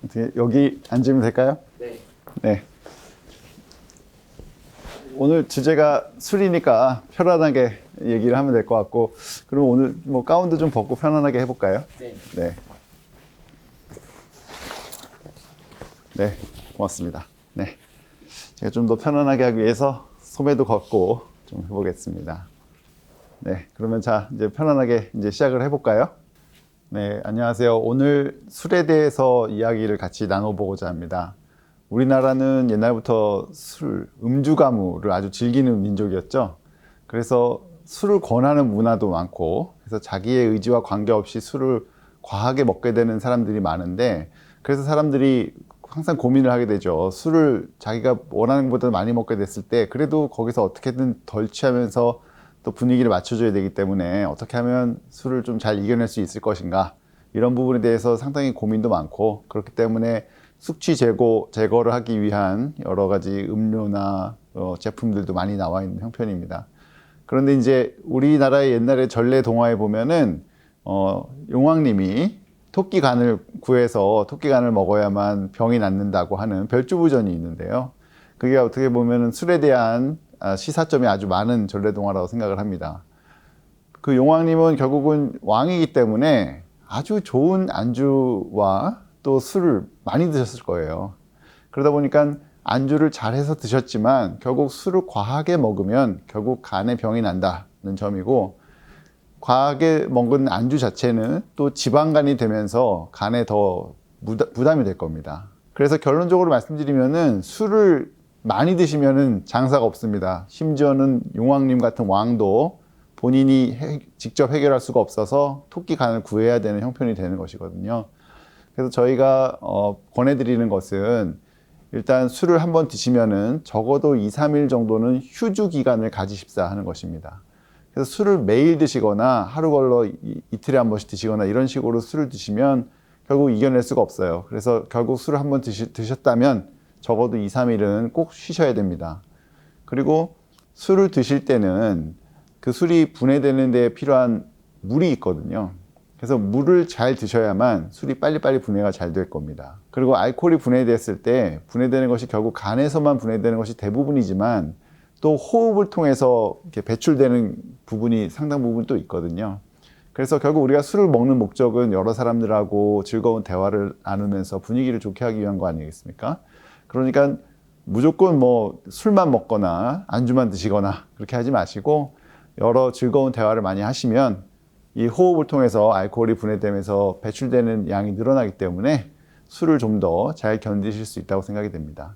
어떻게 여기 앉으면 될까요? 네. 네. 오늘 주제가 술이니까 편안하게 얘기를 하면 될 것 같고, 그럼 오늘 뭐 가운도 좀 벗고 편안하게 해볼까요? 네. 네. 네, 고맙습니다. 네. 제가 좀 더 편안하게 하기 위해서 소매도 걷고 좀 해보겠습니다. 네, 그러면 자, 이제 편안하게 이제 시작을 해볼까요? 네, 안녕하세요. 오늘 술에 대해서 이야기를 같이 나눠보고자 합니다. 우리나라는 옛날부터 음주 가무를 아주 즐기는 민족이었죠. 그래서 술을 권하는 문화도 많고, 그래서 자기의 의지와 관계없이 술을 과하게 먹게 되는 사람들이 많은데, 그래서 사람들이 항상 고민을 하게 되죠. 술을 자기가 원하는 것보다 많이 먹게 됐을 때, 그래도 거기서 어떻게든 덜 취하면서 또 분위기를 맞춰줘야 되기 때문에 어떻게 하면 술을 좀 잘 이겨낼 수 있을 것인가, 이런 부분에 대해서 상당히 고민도 많고, 그렇기 때문에 숙취 제거를 하기 위한 여러 가지 음료나 제품들도 많이 나와 있는 형편입니다. 그런데 이제 우리나라의 옛날에 전래 동화에 보면은 용왕님이 토끼간을 구해서 토끼간을 먹어야만 병이 낫는다고 하는 별주부전이 있는데요. 그게 어떻게 보면은 술에 대한 시사점이 아주 많은 전래동화라고 생각을 합니다. 그 용왕님은 결국은 왕이기 때문에 아주 좋은 안주와 또 술을 많이 드셨을 거예요. 그러다 보니까 안주를 잘해서 드셨지만 결국 술을 과하게 먹으면 결국 간에 병이 난다는 점이고, 과하게 먹은 안주 자체는 또 지방간이 되면서 간에 더 부담이 될 겁니다. 그래서 결론적으로 말씀드리면은 술을 많이 드시면은 장사가 없습니다. 심지어는 용왕님 같은 왕도 본인이 직접 해결할 수가 없어서 토끼 간을 구해야 되는 형편이 되는 것이거든요. 그래서 저희가 권해드리는 것은 일단 술을 한번 드시면은 적어도 2, 3일 정도는 휴주 기간을 가지십사 하는 것입니다. 그래서 술을 매일 드시거나 하루 걸러 이틀에 한 번씩 드시거나 이런 식으로 술을 드시면 결국 이겨낼 수가 없어요. 그래서 결국 술을 한번 드셨다면 적어도 2, 3일은 꼭 쉬셔야 됩니다. 그리고 술을 드실 때는 그 술이 분해되는 데 필요한 물이 있거든요. 그래서 물을 잘 드셔야만 술이 빨리빨리 분해가 잘 될 겁니다. 그리고 알코올이 분해됐을 때 분해되는 것이 결국 간에서만 분해되는 것이 대부분이지만 또 호흡을 통해서 이렇게 배출되는 부분이 상당 부분 또 있거든요. 그래서 결국 우리가 술을 먹는 목적은 여러 사람들하고 즐거운 대화를 나누면서 분위기를 좋게 하기 위한 거 아니겠습니까? 그러니까 무조건 뭐 술만 먹거나 안주만 드시거나 그렇게 하지 마시고 여러 즐거운 대화를 많이 하시면 이 호흡을 통해서 알코올이 분해되면서 배출되는 양이 늘어나기 때문에 술을 좀 더 잘 견디실 수 있다고 생각이 됩니다.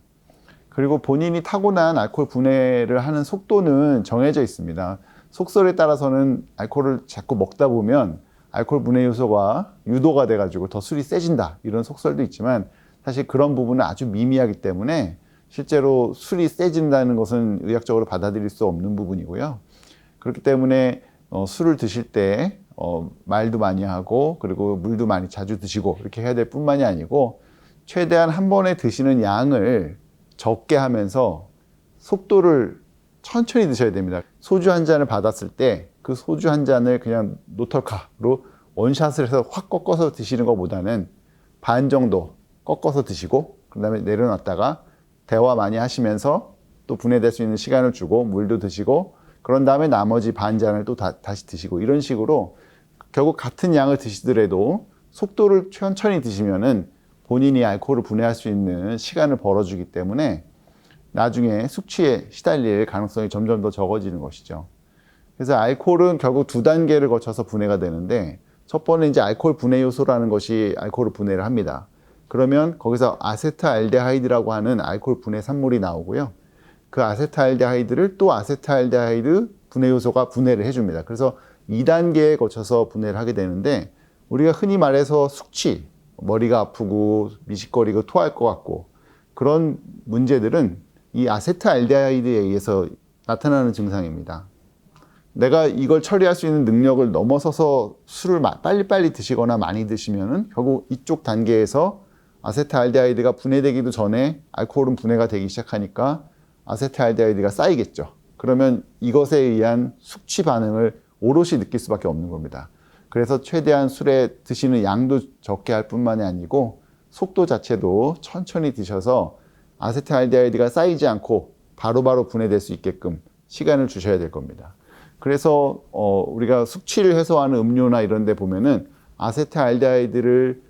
그리고 본인이 타고난 알코올 분해를 하는 속도는 정해져 있습니다. 속설에 따라서는 알코올을 자꾸 먹다 보면 알코올 분해 요소가 유도가 돼가지고 더 술이 세진다, 이런 속설도 있지만 사실 그런 부분은 아주 미미하기 때문에 실제로 술이 세진다는 것은 의학적으로 받아들일 수 없는 부분이고요. 그렇기 때문에 술을 드실 때 말도 많이 하고 그리고 물도 많이 자주 드시고 이렇게 해야 될 뿐만이 아니고 최대한 한 번에 드시는 양을 적게 하면서 속도를 천천히 드셔야 됩니다. 소주 한 잔을 받았을 때 그 소주 한 잔을 그냥 노털카로 원샷을 해서 확 꺾어서 드시는 것보다는 반 정도 꺾어서 드시고 그 다음에 내려놨다가 대화 많이 하시면서 또 분해될 수 있는 시간을 주고 물도 드시고 그런 다음에 나머지 반 잔을 또 다시 드시고, 이런 식으로 결국 같은 양을 드시더라도 속도를 천천히 드시면은 본인이 알코올을 분해할 수 있는 시간을 벌어주기 때문에 나중에 숙취에 시달릴 가능성이 점점 더 적어지는 것이죠. 그래서 알코올은 결국 두 단계를 거쳐서 분해가 되는데, 첫 번째 이제 알코올 분해 요소라는 것이 알코올을 분해를 합니다. 그러면 거기서 아세트알데하이드라고 하는 알코올 분해 산물이 나오고요. 그 아세트알데하이드를 또 아세트알데하이드 분해 요소가 분해를 해줍니다. 그래서 2단계에 거쳐서 분해를 하게 되는데, 우리가 흔히 말해서 숙취, 머리가 아프고 미식거리고 토할 것 같고 그런 문제들은 이 아세트알데하이드에 의해서 나타나는 증상입니다. 내가 이걸 처리할 수 있는 능력을 넘어서서 술을 빨리빨리 드시거나 많이 드시면은 결국 이쪽 단계에서 아세트알데하이드가 분해되기도 전에 알코올은 분해가 되기 시작하니까 아세트알데하이드가 쌓이겠죠. 그러면 이것에 의한 숙취 반응을 오롯이 느낄 수밖에 없는 겁니다. 그래서 최대한 술에 드시는 양도 적게 할 뿐만이 아니고 속도 자체도 천천히 드셔서 아세트알데히드가 쌓이지 않고 바로바로 분해될 수 있게끔 시간을 주셔야 될 겁니다. 그래서 우리가 숙취를 해소하는 음료나 이런 데 보면은 아세트알데히드를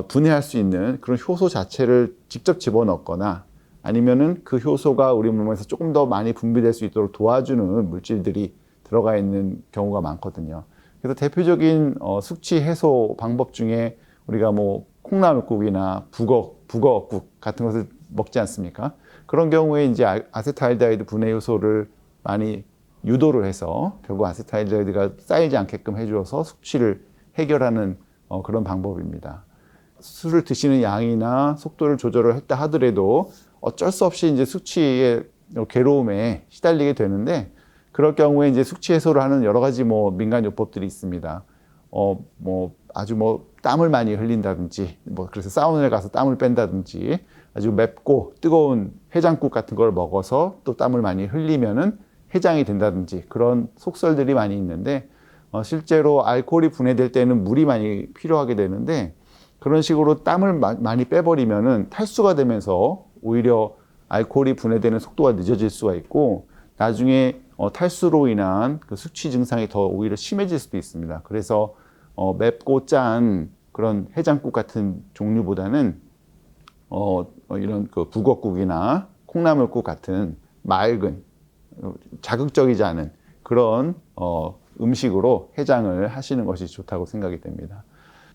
분해할 수 있는 그런 효소 자체를 직접 집어넣거나 아니면은 그 효소가 우리 몸에서 조금 더 많이 분비될 수 있도록 도와주는 물질들이 들어가 있는 경우가 많거든요. 그래서 대표적인 숙취 해소 방법 중에 우리가 뭐 콩나물국이나 북어국 같은 것을 먹지 않습니까? 그런 경우에 이제 아세트알데히드 분해 요소를 많이 유도를 해서 결국 아세트알데히드가 쌓이지 않게끔 해주어서 숙취를 해결하는 그런 방법입니다. 술을 드시는 양이나 속도를 조절을 했다 하더라도 어쩔 수 없이 이제 숙취의 괴로움에 시달리게 되는데 그럴 경우에 이제 숙취 해소를 하는 여러 가지 뭐 민간 요법들이 있습니다. 아주 땀을 많이 흘린다든지, 그래서 사우나에 가서 땀을 뺀다든지, 아주 맵고 뜨거운 해장국 같은 걸 먹어서 또 땀을 많이 흘리면은 해장이 된다든지 그런 속설들이 많이 있는데, 실제로 알코올이 분해될 때는 물이 많이 필요하게 되는데, 그런 식으로 땀을 많이 빼버리면은 탈수가 되면서 오히려 알코올이 분해되는 속도가 늦어질 수가 있고, 나중에 탈수로 인한 그 숙취 증상이 더 오히려 심해질 수도 있습니다. 그래서 맵고 짠 그런 해장국 같은 종류보다는 이런 그 북어국이나 콩나물국 같은 맑은 자극적이지 않은 그런 음식으로 해장을 하시는 것이 좋다고 생각이 됩니다.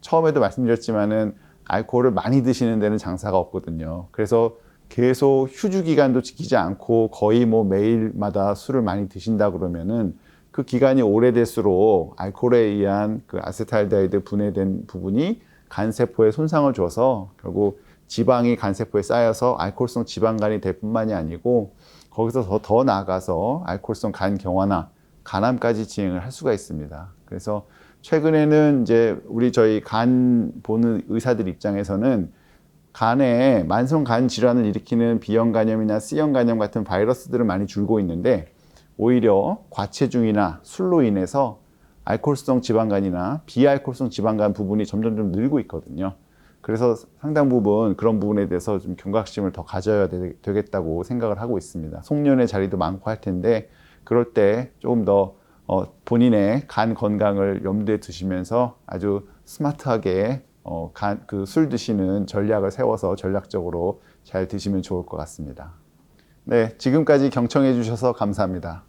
처음에도 말씀드렸지만은 알코올을 많이 드시는 데는 장사가 없거든요. 그래서 계속 휴주 기간도 지키지 않고 거의 뭐 매일마다 술을 많이 드신다 그러면은 그 기간이 오래될수록 알코올에 의한 그 아세트알데히드 분해된 부분이 간세포에 손상을 줘서 결국 지방이 간세포에 쌓여서 알코올성 지방간이 될 뿐만이 아니고 거기서 더 나아가서 알코올성 간 경화나 간암까지 진행을 할 수가 있습니다. 그래서 최근에는 이제 저희 간 보는 의사들 입장에서는 간에 만성 간 질환을 일으키는 B형 간염이나 C형 간염 같은 바이러스들은 많이 줄고 있는데 오히려 과체중이나 술로 인해서 알코올성 지방간이나 비알코올성 지방간 부분이 점점 좀 늘고 있거든요. 그래서 상당 부분 그런 부분에 대해서 좀 경각심을 더 가져야 되겠다고 생각을 하고 있습니다. 송년회 자리도 많고 할 텐데 그럴 때 조금 더 본인의 간 건강을 염두에 두시면서 아주 스마트하게 그 술 드시는 전략을 세워서 전략적으로 잘 드시면 좋을 것 같습니다. 네, 지금까지 경청해 주셔서 감사합니다.